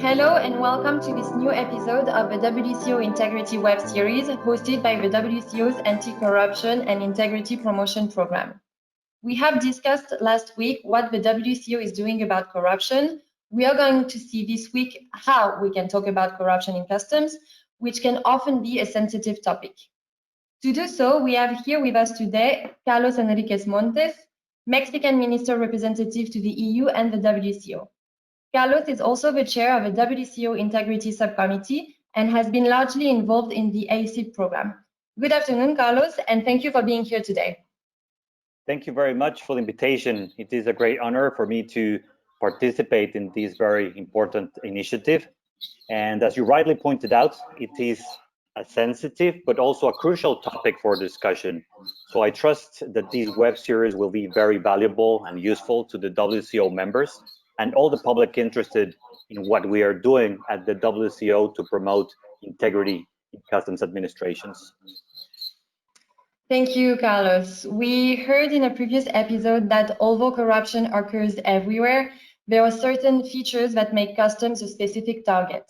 Hello and welcome to this new episode of the WCO Integrity web series hosted by the WCO's Anti-Corruption and Integrity Promotion Program. We have discussed last week what the WCO is doing about corruption. We are going to see this week how we can talk about corruption in customs, which can often be a sensitive topic. To do so, we have here with us today Carlos Enriquez Montes, Mexican Minister Representative to the EU and the WCO. Carlos is also the chair of the WCO Integrity Subcommittee and has been largely involved in the ACID program. Good afternoon, Carlos, and thank you for being here today. Thank you very much for the invitation. It is a great honor for me to participate in this very important initiative. And as you rightly pointed out, it is a sensitive but also a crucial topic for discussion. So I trust that this web series will be very valuable and useful to the WCO members and all the public interested in what we are doing at the WCO to promote integrity in customs administrations. Thank you, Carlos. We heard in a previous episode that although corruption occurs everywhere, there are certain features that make customs a specific target.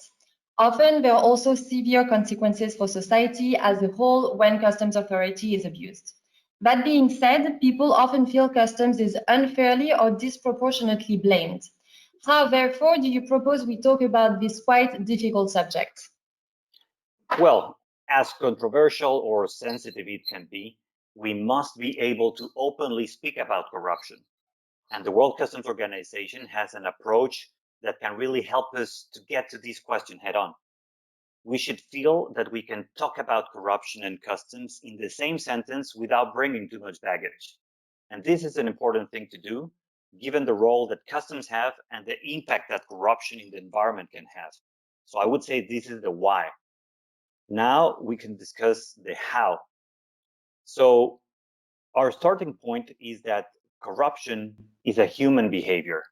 Often, there are also severe consequences for society as a whole when customs authority is abused. That being said, people often feel customs is unfairly or disproportionately blamed. How, therefore, do you propose we talk about this quite difficult subject? Well, as controversial or sensitive it can be, we must be able to openly speak about corruption. And the World Customs Organization has an approach that can really help us to get to this question head on. We should feel that we can talk about corruption and customs in the same sentence without bringing too much baggage. And this is an important thing to do, given the role that customs have and the impact that corruption in the environment can have. So I would say this is the why. Now we can discuss the how. So our starting point is that corruption is a human behavior.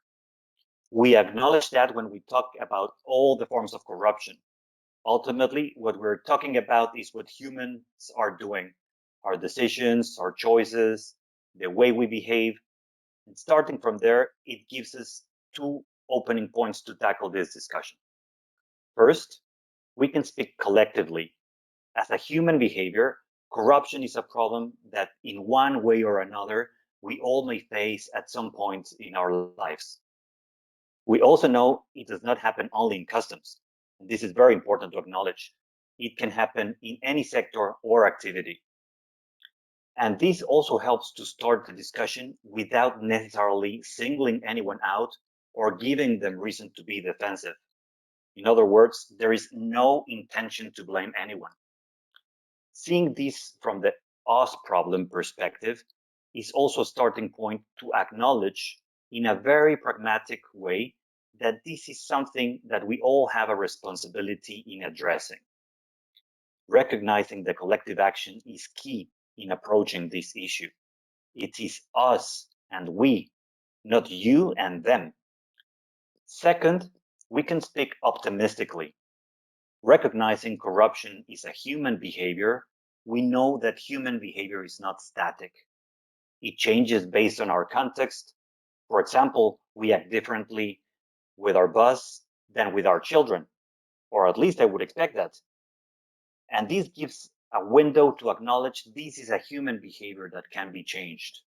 We acknowledge that when we talk about all the forms of corruption. Ultimately, what we're talking about is what humans are doing, our decisions, our choices, the way we behave. And starting from there, it gives us two opening points to tackle this discussion. First, we can speak collectively. As a human behavior, corruption is a problem that in one way or another, we all may face at some point in our lives. We also know it does not happen only in customs. And this is very important to acknowledge. It can happen in any sector or activity. And this also helps to start the discussion without necessarily singling anyone out or giving them reason to be defensive. In other words, there is no intention to blame anyone. Seeing this from the us problem perspective is also a starting point to acknowledge in a very pragmatic way that this is something that we all have a responsibility in addressing. Recognizing the collective action is key in approaching this issue. It is us and we, not you and them. Second, we can speak optimistically. Recognizing corruption is a human behavior, we know that human behavior is not static. It changes based on our context. For example, we act differently with our boss than with our children, or at least I would expect that. And this gives a window to acknowledge this is a human behavior that can be changed.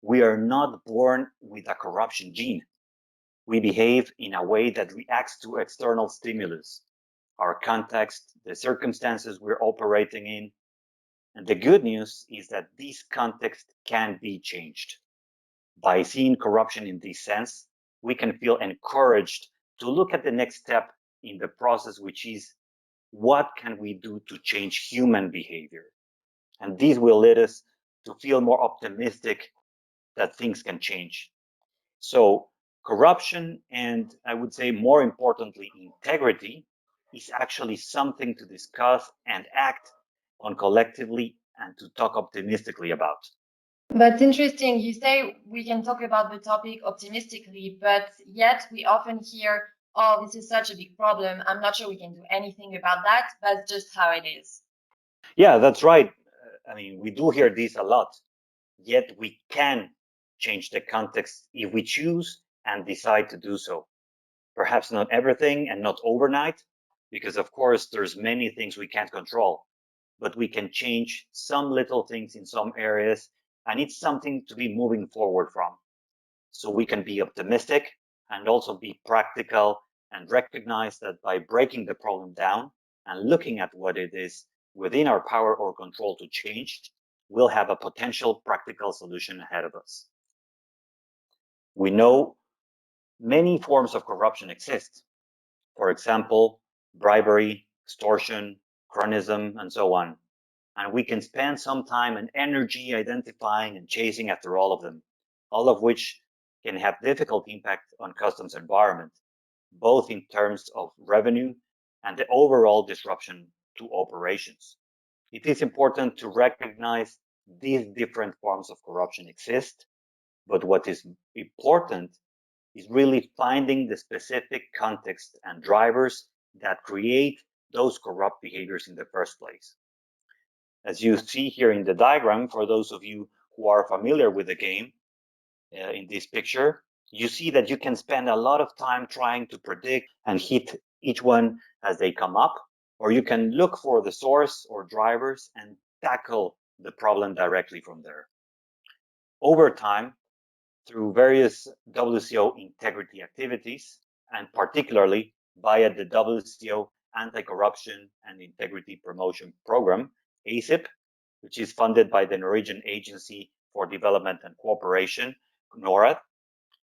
We are not born with a corruption gene. We behave in a way that reacts to external stimulus, our context, the circumstances we're operating in. And the good news is that this context can be changed. By seeing corruption in this sense, we can feel encouraged to look at the next step in the process, which is what can we do to change human behavior? And this will lead us to feel more optimistic that things can change. So corruption, and I would say more importantly, integrity, is actually something to discuss and act on collectively and to talk optimistically about. That's interesting. You say we can talk about the topic optimistically, but yet we often hear, oh, this is such a big problem. I'm not sure we can do anything about that. That's just how it is. Yeah, that's right. I mean, we do hear this a lot, yet we can change the context if we choose and decide to do so. Perhaps not everything and not overnight, because of course there's many things we can't control, but we can change some little things in some areas, and it's something to be moving forward from. So we can be optimistic and also be practical and recognize that by breaking the problem down and looking at what it is within our power or control to change, we'll have a potential practical solution ahead of us. We know many forms of corruption exist. For example, bribery, extortion, cronyism, and so on. And we can spend some time and energy identifying and chasing after all of them, all of which can have difficult impact on customs environment, both in terms of revenue and the overall disruption to operations. It is important to recognize these different forms of corruption exist, but what is important is really finding the specific context and drivers that create those corrupt behaviors in the first place. As you see here in the diagram, for those of you who are familiar with the game, in this picture, you see that you can spend a lot of time trying to predict and hit each one as they come up, or you can look for the source or drivers and tackle the problem directly from there. Over time, through various WCO integrity activities, and particularly via the WCO Anti-Corruption and Integrity Promotion Program, ACIP, which is funded by the Norwegian Agency for Development and Cooperation, NORAD,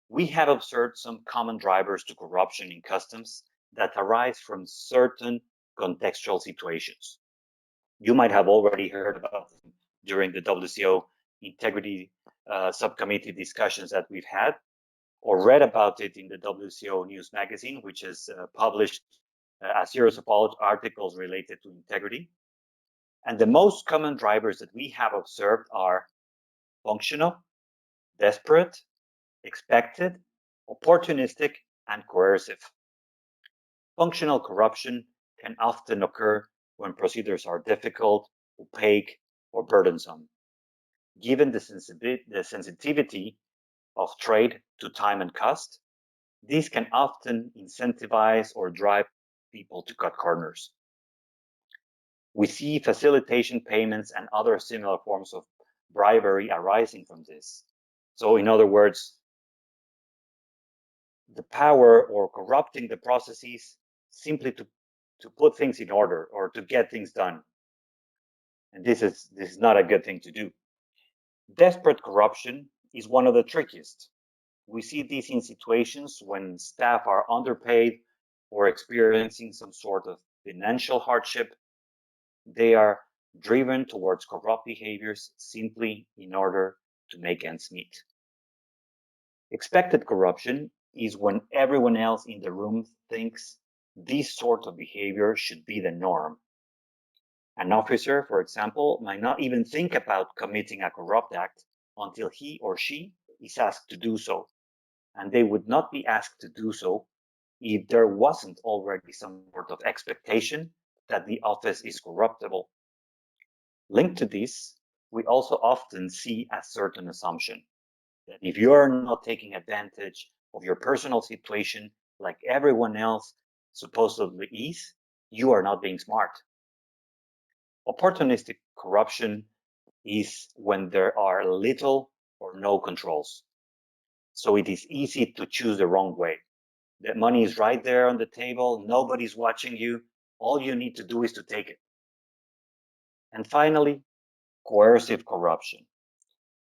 we have observed some common drivers to corruption in customs that arise from certain contextual situations. You might have already heard about them during the WCO integrity subcommittee discussions that we've had, or read about it in the WCO News magazine, which has published a series of articles related to integrity. And the most common drivers that we have observed are functional, desperate, expected, opportunistic, and coercive. Functional corruption can often occur when procedures are difficult, opaque, or burdensome. Given the sensitivity of trade to time and cost, these can often incentivize or drive people to cut corners. We see facilitation payments and other similar forms of bribery arising from this. So in other words, the power or corrupting the processes simply to put things in order or to get things done. And this is not a good thing to do. Desperate corruption is one of the trickiest. We see this in situations when staff are underpaid or experiencing some sort of financial hardship. They are driven towards corrupt behaviors simply in order to make ends meet. Expected corruption is when everyone else in the room thinks this sort of behavior should be the norm. An officer, for example, might not even think about committing a corrupt act until he or she is asked to do so. And they would not be asked to do so if there wasn't already some sort of expectation that the office is corruptible. Linked to this, we also often see a certain assumption that if you're not taking advantage of your personal situation like everyone else supposedly is, you are not being smart. Opportunistic corruption is when there are little or no controls. So it is easy to choose the wrong way. The money is right there on the table. Nobody's watching you. All you need to do is to take it. And finally, coercive corruption.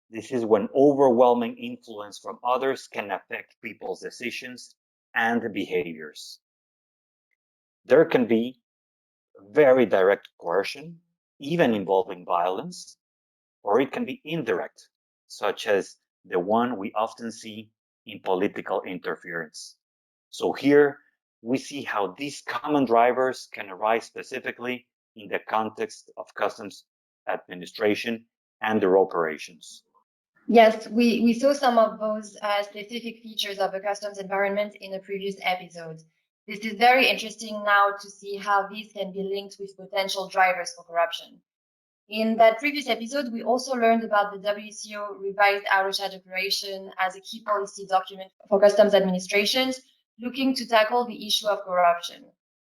This is when overwhelming influence from others can affect people's decisions and behaviors. There can be very direct coercion, even involving violence, or it can be indirect, such as the one we often see in political interference. So here we see how these common drivers can arise specifically in the context of customs administration and their operations. Yes, we saw some of those specific features of the customs environment in a previous episode. This is very interesting now to see how these can be linked with potential drivers for corruption. In that previous episode, we also learned about the WCO revised Arusha Declaration as a key policy document for customs administrations, looking to tackle the issue of corruption.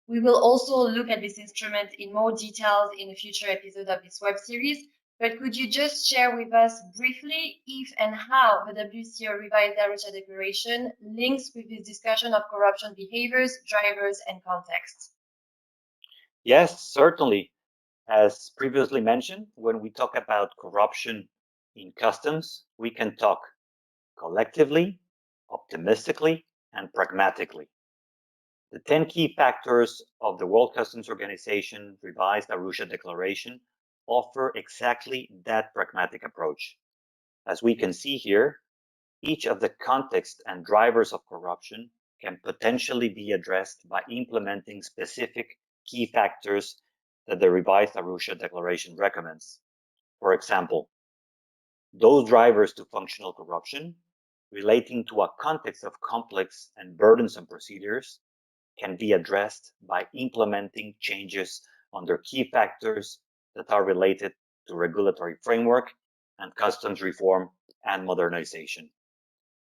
We will also look at this instrument in more details in a future episode of this web series, but could you just share with us briefly if and how the WCO revised Arusha Declaration links with this discussion of corruption behaviors, drivers, and contexts? Yes, certainly. As previously mentioned, when we talk about corruption in customs, we can talk collectively, optimistically, and pragmatically. The 10 key factors of the World Customs Organization revised Arusha Declaration offer exactly that pragmatic approach. As we can see here, each of the contexts and drivers of corruption can potentially be addressed by implementing specific key factors that the revised Arusha Declaration recommends. For example, those drivers to functional corruption relating to a context of complex and burdensome procedures can be addressed by implementing changes under key factors that are related to regulatory framework and customs reform and modernization.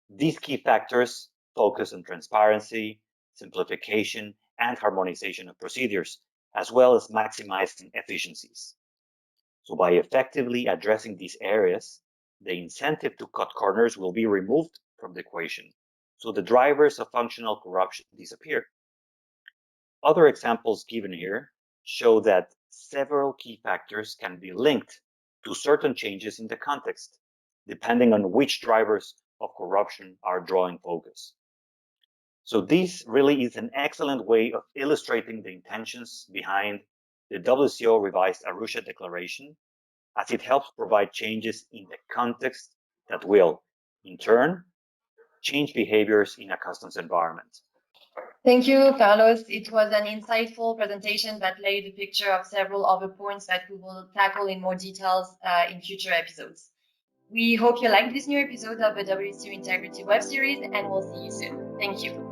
These key factors focus on transparency, simplification, and harmonization of procedures, as well as maximizing efficiencies. So by effectively addressing these areas, the incentive to cut corners will be removed from the equation. So the drivers of functional corruption disappear. Other examples given here show that several key factors can be linked to certain changes in the context, depending on which drivers of corruption are drawing focus. So this really is an excellent way of illustrating the intentions behind the WCO revised Arusha Declaration, as it helps provide changes in the context that will, in turn, change behaviors in a customs environment. Thank you, Carlos. It was an insightful presentation that laid a picture of several other points that we will tackle in more details in future episodes. We hope you liked this new episode of the WCO Integrity web series, and we'll see you soon. Thank you.